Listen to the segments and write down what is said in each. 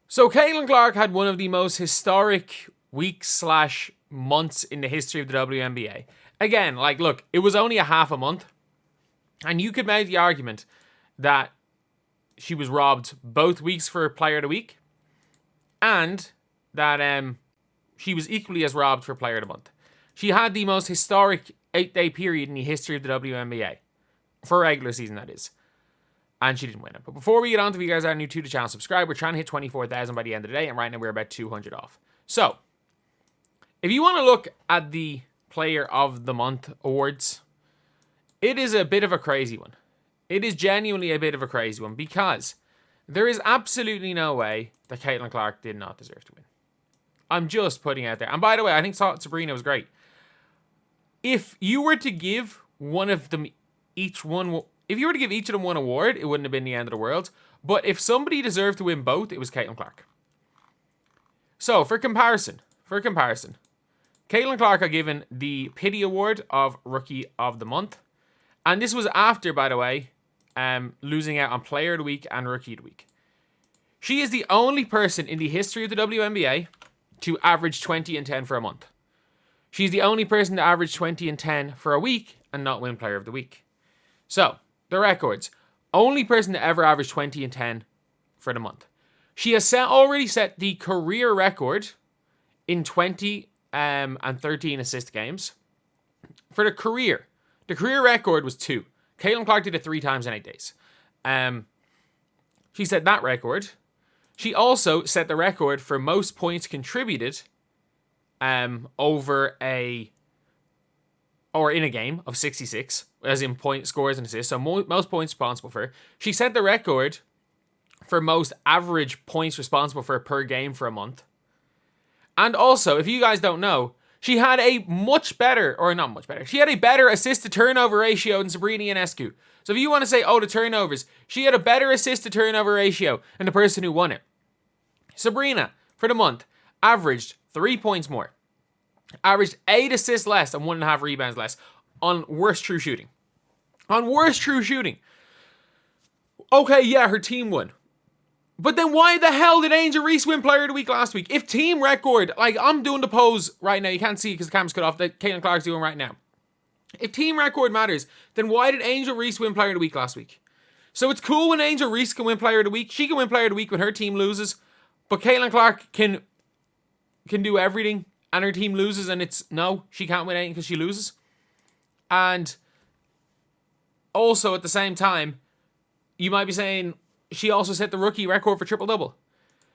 So Caitlin Clark had one of the most historic weeks/months in the history of the WNBA. Again, like, look, it was only a half a month, and you could make the argument that she was robbed both weeks for Player of the Week, and that she was equally as robbed for Player of the Month. She had the most historic 8-day period in the history of the WNBA. For regular season, that is. And she didn't win it. But before we get on to, if you guys are new to the channel, subscribe. We're trying to hit 24,000 by the end of the day, and right now we're about 200 off. So, if you want to look at the Player of the Month awards, it is a bit of a crazy one. It is genuinely a bit of a crazy one because there is absolutely no way that Caitlin Clark did not deserve to win. I'm just putting it out there. And by the way, I think Breanna was great. If you were to give one of them each one, if you were to give each of them one award, it wouldn't have been the end of the world. But if somebody deserved to win both, it was Caitlin Clark. So for comparison, Caitlin Clark are given the Pity Award of Rookie of the Month. And this was after, by the way, losing out on Player of the Week and Rookie of the Week. She is the only person in the history of the WNBA to average 20 and 10 for a month. She's the only person to average 20 and 10 for a week and not win Player of the Week. So, the records. Only person to ever average 20 and 10 for the month. She has already set the career record in 20 and 13 assist games. For the career record was 2. Caitlin Clark did it 3 times in 8 days. She set that record. She also set the record for most points contributed over in a game of 66, as in point scores and assists. So most points responsible for. She set the record for most average points responsible for per game for a month. And also, if you guys don't know, she had a she had a better assist to turnover ratio than Sabrina Ionescu. So if you want to say, the turnovers, she had a better assist to turnover ratio than the person who won it. Sabrina, for the month, averaged 3 points more. Averaged 8 assists less and 1.5 rebounds less on worst true shooting. Okay, yeah, her team won. But then why the hell did Angel Reese win Player of the Week last week? If team record, like I'm doing the pose right now, you can't see because the camera's cut off, that Caitlin Clark's doing right now. If team record matters, then why did Angel Reese win Player of the Week last week? So it's cool when Angel Reese can win Player of the Week. She can win Player of the Week when her team loses. But Caitlin Clark can do everything and her team loses, and she can't win anything because she loses. And also at the same time, you might be saying she also set the rookie record for triple-double.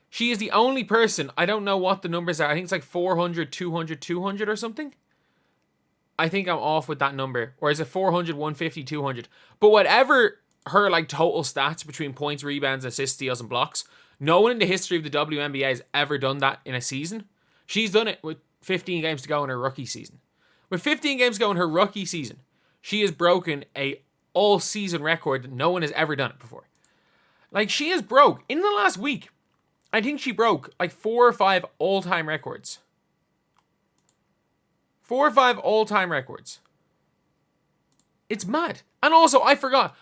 She is the only person, I don't know what the numbers are, I think it's like 400, 200, 200 or something. I think I'm off with that number. Or is it 400, 150, 200? But whatever her total stats between points, rebounds, assists, steals, and blocks, no one in the history of the WNBA has ever done that in a season. She's done it with 15 games to go in her rookie season. With 15 games to go in her rookie season, she has broken a all-season record that no one has ever done it before. She has broke, in the last week, I think she broke 4 or 5 all-time records. 4 or 5 all-time records. It's mad. And also, I forgot.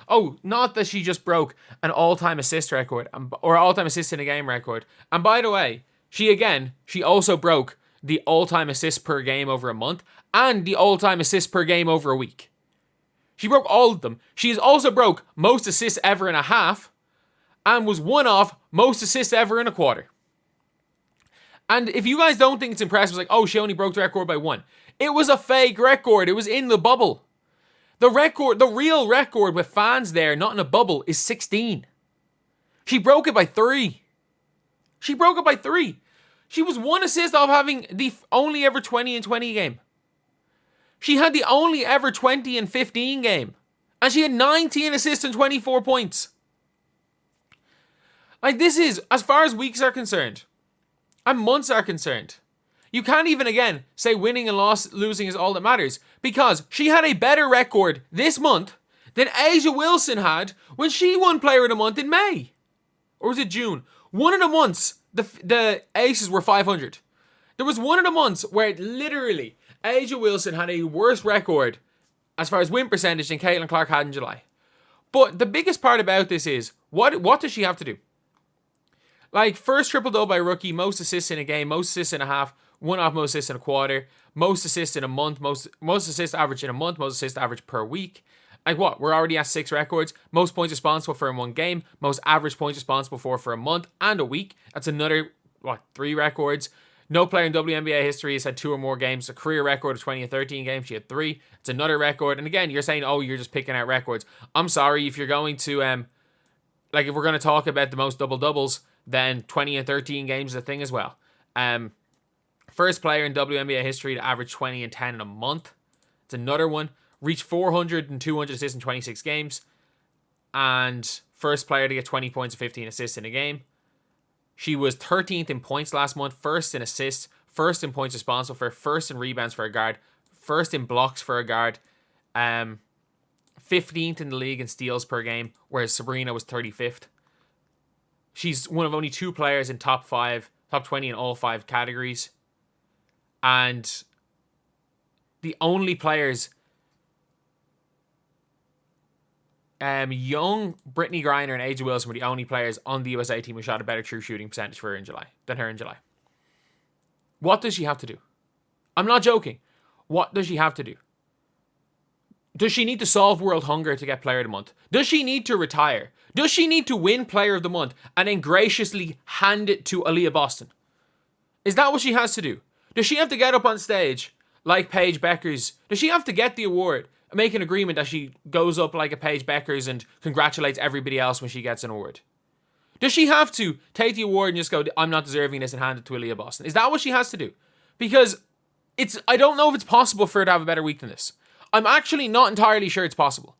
Not that she just broke an all-time assist record, or all-time assist in a game record. And by the way, she also broke the all-time assists per game over a month, and the all-time assists per game over a week. She broke all of them. She has also broke most assists ever in a half, and was one off most assists ever in a quarter. And if you guys don't think it's impressive, it's she only broke the record by 1. It was a fake record. It was in the bubble. The real record with fans there, not in a bubble, is 16. She broke it by 3. She was 1 assist off having the only ever 20 and 20 game. She had the only ever 20 and 15 game. And she had 19 assists and 24 points. This is, as far as weeks are concerned, and months are concerned, you can't even, again, say winning and losing is all that matters, because she had a better record this month than A'ja Wilson had when she won Player of the Month in May. Or was it June? One of the months, the Aces were 500. There was one of the months where literally A'ja Wilson had a worse record as far as win percentage than Caitlin Clark had in July. But the biggest part about this is, what does she have to do? Like, first triple-double by rookie, most assists in a game, most assists in a half, one off most assists in a quarter, most assists in a month, most assists average in a month, most assists average per week. Like what? We're already at 6 records. Most points responsible for in one game, most average points responsible for a month and a week. That's another, 3 records. No player in WNBA history has had 2 or more games. A career record of 20 and 13 games. She had 3. It's another record. And again, you're saying, oh, you're just picking out records. I'm sorry, if you're going to, if we're going to talk about the most double-doubles, then 20 and 13 games is a thing as well. First player in WNBA history to average 20 and 10 in a month. It's another one. Reached 400 and 200 assists in 26 games. And first player to get 20 points and 15 assists in a game. She was 13th in points last month, first in assists, first in points responsible for, first in rebounds for a guard, first in blocks for a guard, 15th in the league in steals per game, whereas Breanna was 35th. She's one of only 2 players in top 20 in all 5 categories. And the only players, young Brittany Griner and A'ja Wilson were the only players on the USA team who shot a better true shooting percentage for her in July than her in July. What does she have to do? I'm not joking. What does she have to do? Does she need to solve world hunger to get player of the month? Does she need to retire? Does she need to win player of the month and then graciously hand it to Aaliyah Boston? Is that what she has to do? Does she have to get up on stage like Paige Beckers? Does she have to get the award, make an agreement that she goes up like a Paige Beckers and congratulates everybody else when she gets an award? Does she have to take the award and just go, I'm not deserving this, and hand it to Aaliyah Boston? Is that what she has to do? Because I don't know if it's possible for her to have a better week than this. I'm actually not entirely sure it's possible.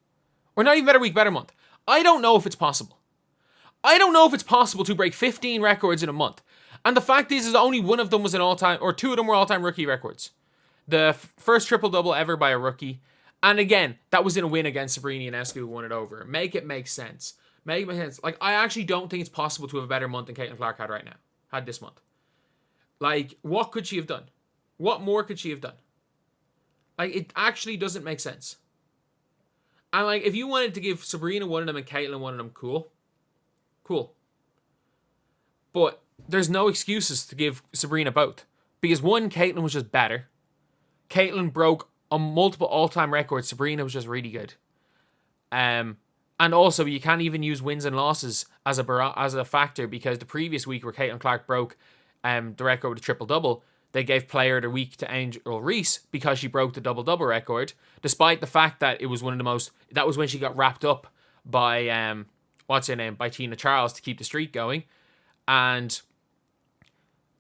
Or not even better week, better month. I don't know if it's possible. I don't know if it's possible to break 15 records in a month. And the fact is only one of them was an all-time, or 2 of them were all-time rookie records. The first triple-double ever by a rookie. And again, that was in a win against Sabrina Ionescu, who won it over. Make it make sense. Make it make sense. Like, I actually don't think it's possible to have a better month than Caitlin Clark had this month. Like, what could she have done? What more could she have done? Like, it actually doesn't make sense. And, like, if you wanted to give Sabrina one of them and Caitlin one of them, cool. But there's no excuses to give Sabrina both. Because one, Caitlin was just better. Caitlin broke on multiple all-time records. Sabrina was just really good. And also, you can't even use wins and losses as a factor, because the previous week where Caitlin Clark broke the record with a triple-double, they gave player of the week to Angel Reese because she broke the double-double record, despite the fact that it was one of the most... That was when she got wrapped up by, by Tina Charles to keep the streak going. And,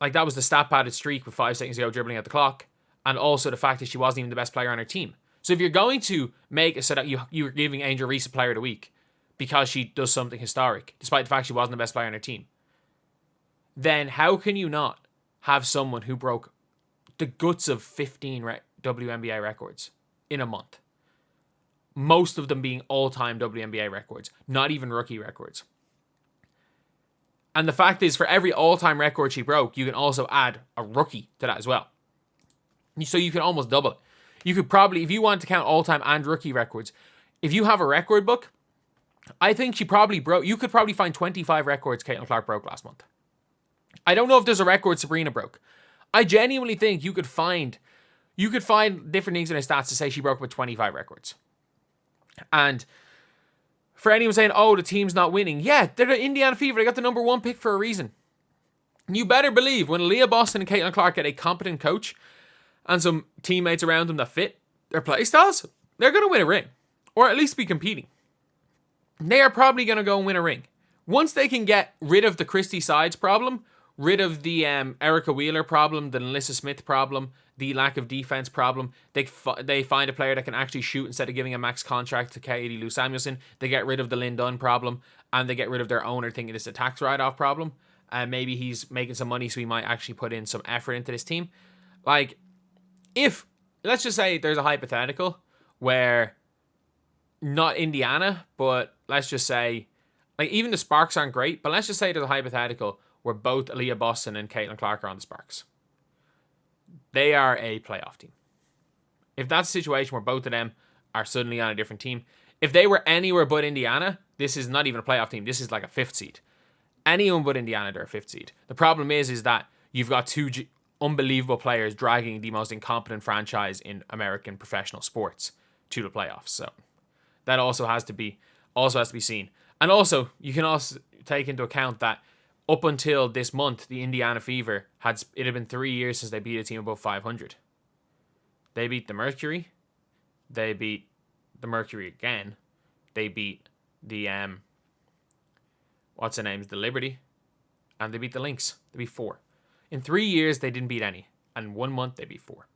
like, that was the stat-padded streak with 5 seconds to go dribbling at the clock. And also the fact that she wasn't even the best player on her team. So if you're going to make it so that you're giving Angel Reese a player of the week because she does something historic, despite the fact she wasn't the best player on her team, then how can you not have someone who broke the guts of 15 WNBA records in a month? Most of them being all-time WNBA records, not even rookie records. And the fact is, for every all-time record she broke, you can also add a rookie to that as well. So you can almost double it. You could probably, if you want to count all-time and rookie records, if you have a record book, I think you could probably find 25 records Caitlin Clark broke last month. I don't know if there's a record Sabrina broke. I genuinely think you could find different things in her stats to say she broke about 25 records. And for anyone saying, oh, the team's not winning, yeah, they're the Indiana Fever. They got the number 1 pick for a reason. You better believe when Aaliyah Boston and Caitlin Clark get a competent coach and some teammates around them that fit their play styles, they're going to win a ring. Or at least be competing. They are probably going to go and win a ring. Once they can get rid of the Christy Sides problem, rid of the Erica Wheeler problem, the Alyssa Smith problem, the lack of defense problem, they find a player that can actually shoot instead of giving a max contract to Katie Lou Samuelson. They get rid of the Lynn Dunn problem, and they get rid of their owner thinking it's a tax write-off problem. And maybe he's making some money, so he might actually put in some effort into this team. Like, if, let's just say there's a hypothetical where not Indiana, but let's just say, like, even the Sparks aren't great, but let's just say there's a hypothetical where both Aaliyah Boston and Caitlin Clark are on the Sparks. They are a playoff team. If that's a situation where both of them are suddenly on a different team, if they were anywhere but Indiana, this is not even a playoff team. This is like a 5th seed. Anyone but Indiana, they're a 5th seed. The problem is that you've got two unbelievable players dragging the most incompetent franchise in American professional sports to the playoffs. So that also has to be seen. And also, you can also take into account that up until this month, the Indiana Fever had been 3 years since they beat a team above 500. They beat the Mercury. They beat the Mercury again. They beat the what's the names? The Liberty. And they beat the Lynx. They beat 4. In 3 years, they didn't beat any. And in 1 month, they beat 4.